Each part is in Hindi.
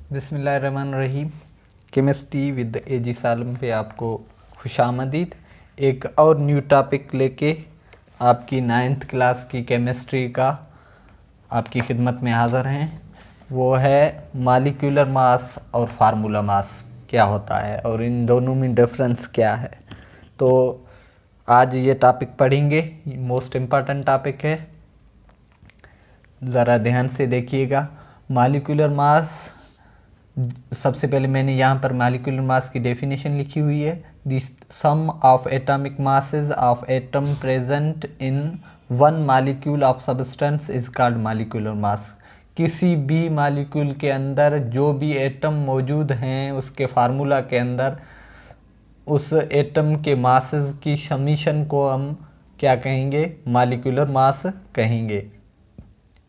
बिस्मिल्लाहिर्रहमानिर्रहीम। केमिस्ट्री विद एजी सालम पे आपको खुशामदीद। एक और न्यू टॉपिक लेके आपकी 9th क्लास की केमिस्ट्री का आपकी खिदमत में हाज़िर हैं। वो है मॉलिक्यूलर मास और फार्मूला मास क्या होता है और इन दोनों में डिफरेंस क्या है। तो आज ये टॉपिक पढ़ेंगे, मोस्ट इम्पॉर्टेंट टॉपिक है, ज़रा ध्यान से देखिएगा। मॉलिक्यूलर मास, सबसे पहले मैंने यहाँ पर मॉलिक्यूलर मास की डेफिनेशन लिखी हुई है। The sum of atomic masses of atom present in one molecule of substance is called molecular mass. किसी भी मॉलिक्यूल के अंदर जो भी एटम मौजूद हैं उसके फार्मूला के अंदर उस एटम के मासेस की समीशन को हम क्या कहेंगे? मॉलिक्यूलर मास कहेंगे।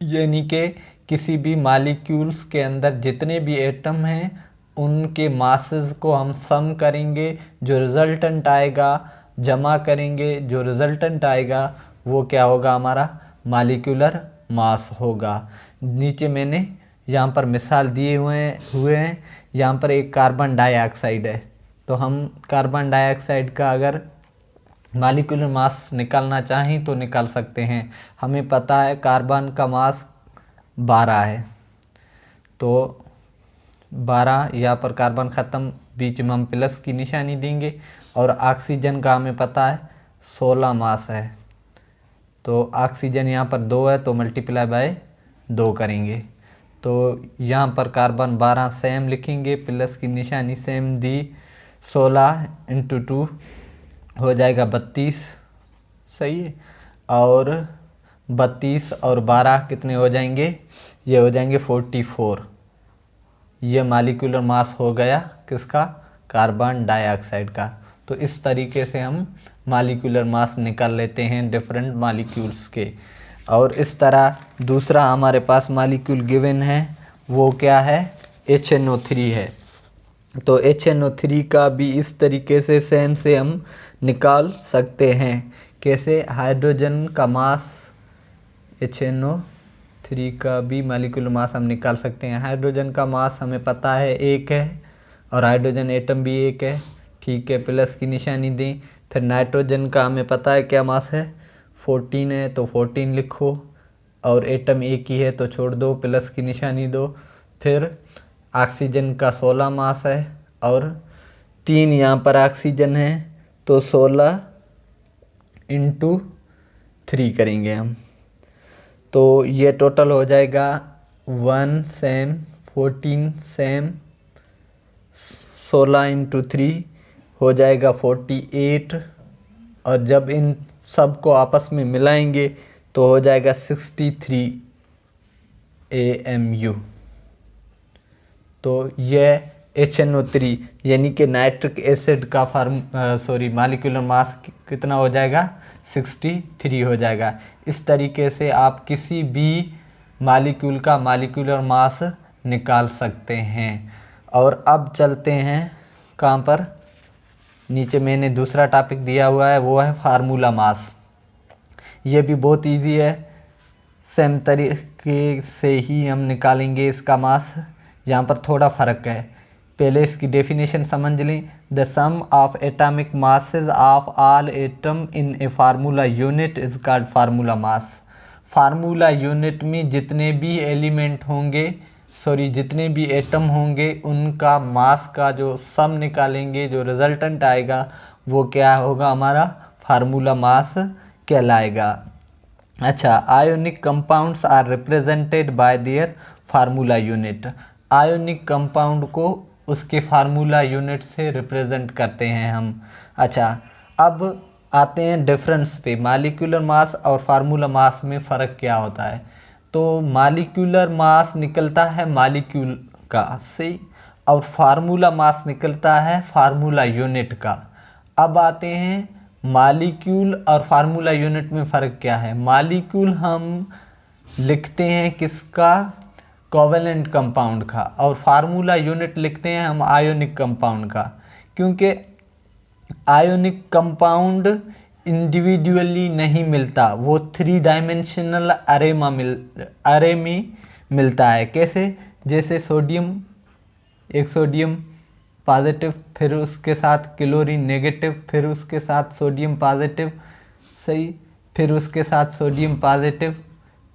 यानी कि किसी भी मॉलिक्यूल्स के अंदर जितने भी एटम हैं उनके मासेस को हम सम करेंगे, जो रिजल्टेंट आएगा जमा करेंगे, जो रिजल्टेंट आएगा वो क्या होगा? हमारा मॉलिक्यूलर मास होगा। नीचे मैंने यहाँ पर मिसाल दिए हुए हैं। यहाँ पर एक कार्बन डाइऑक्साइड है, तो हम कार्बन डाइऑक्साइड का अगर मॉलिक्यूलर मास निकालना चाहें तो निकाल सकते हैं। हमें पता है कार्बन का मास 12 है, तो 12 यहाँ पर कार्बन ख़त्म, बीच में हम प्लस की निशानी देंगे। और ऑक्सीजन का हमें पता है 16 मास है, तो ऑक्सीजन यहाँ पर 2 है तो मल्टीप्लाई बाय 2 करेंगे। तो यहाँ पर कार्बन 12 सेम लिखेंगे, प्लस की निशानी सेम दी, 16 × 2 हो जाएगा 32, सही है। और 32 और 12 कितने हो जाएंगे? ये हो जाएंगे 44। ये मॉलिक्यूलर मास हो गया किसका? कार्बन डाइऑक्साइड का। तो इस तरीके से हम मॉलिक्यूलर मास निकाल लेते हैं डिफरेंट मॉलिक्यूल्स के। और इस तरह दूसरा हमारे पास मॉलिक्यूल गिवन है, वो क्या है? HNO3 है। तो HNO3 का भी इस तरीके से सेम से हम निकाल सकते हैं। कैसे? हाइड्रोजन का मास, HNO3 का भी मॉलिक्यूलर मास हम निकाल सकते हैं। हाइड्रोजन का मास हमें पता है 1 है और हाइड्रोजन एटम भी 1 है, ठीक है, प्लस की निशानी दें। फिर नाइट्रोजन का हमें पता है क्या मास है? 14 है, तो 14 लिखो, और एटम एक ही है तो छोड़ दो, प्लस की निशानी दो। फिर ऑक्सीजन का 16 मास है और 3 यहाँ पर ऑक्सीजन है, तो 16 × 3 करेंगे हम, तो ये टोटल हो जाएगा 1 सेम 14 सेम, 16 × 3 हो जाएगा 48। और जब इन सब को आपस में मिलाएंगे तो हो जाएगा 63 AMU। तो यह HNO3 यानी कि नाइट्रिक एसिड का मॉलिक्यूलर मास कितना हो जाएगा? 63 हो जाएगा। इस तरीके से आप किसी भी मॉलिक्यूल का मॉलिक्यूलर मास निकाल सकते हैं। और अब चलते हैं कहाँ पर? नीचे मैंने दूसरा टॉपिक दिया हुआ है, वो है फार्मूला मास। ये भी बहुत इजी है, सेम तरीके से ही हम निकालेंगे इसका मास। यहाँ पर थोड़ा फ़र्क है, पहले इसकी डेफिनेशन समझ लें। The sum of atomic masses of all atom in a formula unit is called formula mass. Formula unit में जितने भी एलिमेंट होंगे, जितने भी एटम होंगे उनका मास का जो सम निकालेंगे, जो रिजल्टेंट आएगा वो क्या होगा? हमारा फार्मूला मास कहलाएगा। अच्छा, ionic compounds are represented by their formula unit. Ionic compound को उसके फार्मूला यूनिट से रिप्रेजेंट करते हैं हम। अच्छा, अब आते हैं डिफरेंस पे। मॉलिक्यूलर मास और फार्मूला मास में फ़र्क क्या होता है? तो मॉलिक्यूलर मास निकलता है मॉलिक्यूल का से, और फार्मूला मास निकलता है फार्मूला यूनिट का। अब आते हैं मॉलिक्यूल और फार्मूला यूनिट में फ़र्क क्या है। मॉलिक्यूल हम लिखते हैं किसका? कोवेलेंट कंपाउंड का। और फार्मूला यूनिट लिखते हैं हम आयोनिक कंपाउंड का, क्योंकि आयोनिक कंपाउंड इंडिविजुअली नहीं मिलता, वो 3 डायमेंशनल अरे में मिलता है। कैसे? जैसे सोडियम एक सोडियम पॉजिटिव, फिर उसके साथ क्लोरीन नेगेटिव, फिर उसके साथ सोडियम पॉजिटिव, सही, फिर उसके साथ सोडियम पॉजिटिव,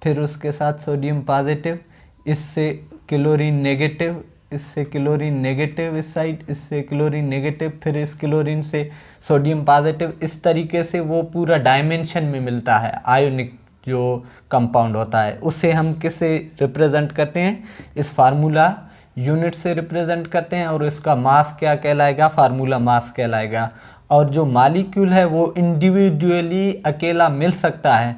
फिर उसके साथ सोडियम पॉजिटिव, इससे क्लोरीन नेगेटिव, इससे क्लोरीन नेगेटिव इस साइड, इससे क्लोरीन नेगेटिव, फिर इस क्लोरीन से सोडियम पॉजिटिव। इस तरीके से वो पूरा डायमेंशन में मिलता है आयोनिक जो कंपाउंड होता है। उसे हम किससे रिप्रेजेंट करते हैं, इस फार्मूला यूनिट से रिप्रेजेंट करते हैं, और इसका मास क्या कहलाएगा, फार्मूला मास कहलाएगा। और जो मॉलिक्यूल है वो इंडिविजुअली अकेला मिल सकता है,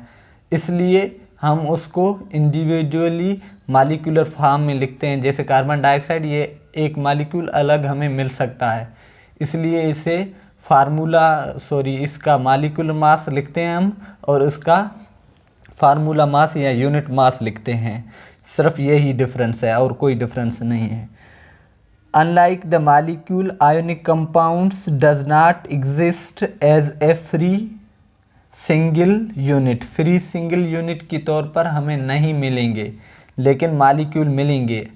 इसलिए हम उसको इंडिविजुअली मॉलिक्यूलर फॉर्म में लिखते हैं। जैसे कार्बन डाइऑक्साइड, ये एक मॉलिक्यूल अलग हमें मिल सकता है, इसलिए इसे इसका मॉलिक्यूलर मास लिखते हैं हम, और इसका फार्मूला मास या यूनिट मास लिखते हैं। सिर्फ यही डिफरेंस है और कोई डिफरेंस नहीं है। Unlike the molecule, ionic compounds does not exist as a free single unit. Free single unit के तौर पर हमें नहीं मिलेंगे, लेकिन मॉलिक्यूल मिलेंगे,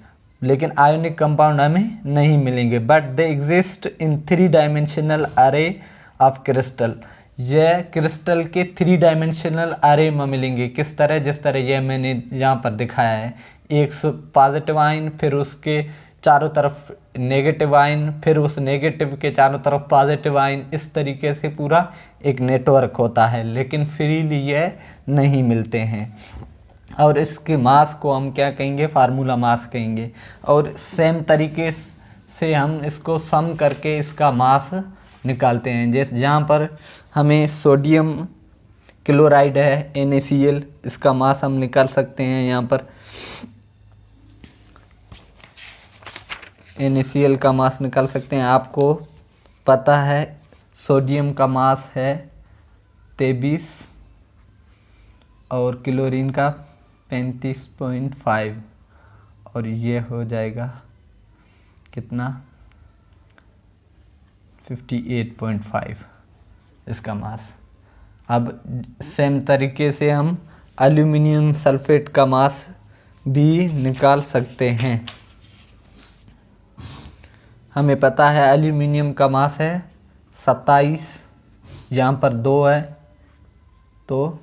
लेकिन आयोनिक कंपाउंड हमें नहीं मिलेंगे। But they exist in 3 dimensional अरे ऑफ क्रिस्टल। यह क्रिस्टल के 3 डायमेंशनल अरे में मिलेंगे। किस तरह, जिस तरह यह मैंने यहाँ पर दिखाया है, एक पॉजिटिव आयन, फिर उसके चारों तरफ नेगेटिव आयन, फिर उस नेगेटिव के चारों तरफ पॉजिटिव आयन। इस तरीके से पूरा एक नेटवर्क होता है, लेकिन फ्रीली यह नहीं मिलते हैं। और इसके मास को हम क्या कहेंगे, फार्मूला मास कहेंगे। और सेम तरीके से हम इसको सम करके इसका मास निकालते हैं। जैसे यहाँ पर हमें सोडियम क्लोराइड है NaCl, इसका मास हम निकाल सकते हैं। यहाँ पर NaCl का मास निकाल सकते हैं। आपको पता है सोडियम का मास है 23 और क्लोरीन का 35.5, और ये हो जाएगा कितना, 58.5 इसका मास। अब सेम तरीके से हम एल्यूमिनियम सल्फेट का मास भी निकाल सकते हैं। हमें पता है एल्यूमिनियम का मास है 27, यहाँ पर 2 है तो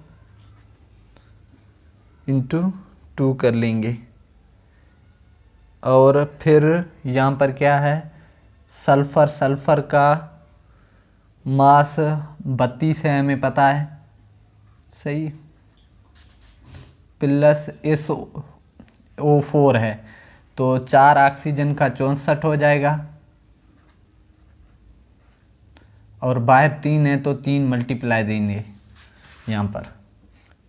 इंटू 2 कर लेंगे। और फिर यहाँ पर क्या है, सल्फ़र का मास 32 है, हमें पता है, सही, प्लस SO4 है, तो 4 ऑक्सीजन का 64 हो जाएगा, और बाहर 3 है तो 3 मल्टीप्लाई देंगे यहाँ पर,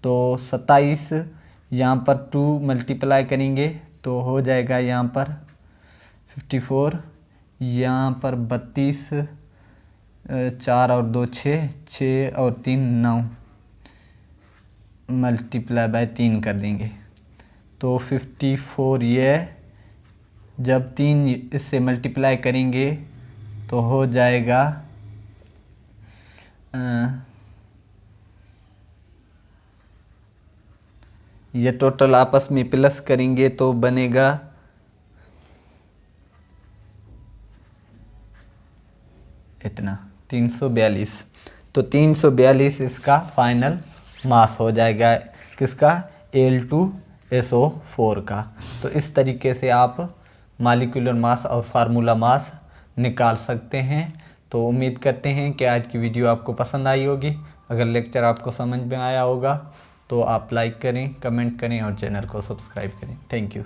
तो 27, यहाँ पर 2 मल्टीप्लाई करेंगे तो हो जाएगा यहाँ पर 54, यहाँ पर 32, 4 और 2 6, 6 और 3 9, मल्टीप्लाई बाय 3 कर देंगे तो 54। ये जब 3 इससे मल्टीप्लाई करेंगे तो हो जाएगा ये टोटल आपस में प्लस करेंगे तो बनेगा इतना 342। तो 342 इसका फाइनल मास हो जाएगा, किसका, Al2SO4 का। तो इस तरीके से आप मॉलिक्यूलर मास और फार्मूला मास निकाल सकते हैं। तो उम्मीद करते हैं कि आज की वीडियो आपको पसंद आई होगी। अगर लेक्चर आपको समझ में आया होगा तो आप लाइक करें, कमेंट करें और चैनल को सब्सक्राइब करें। Thank you.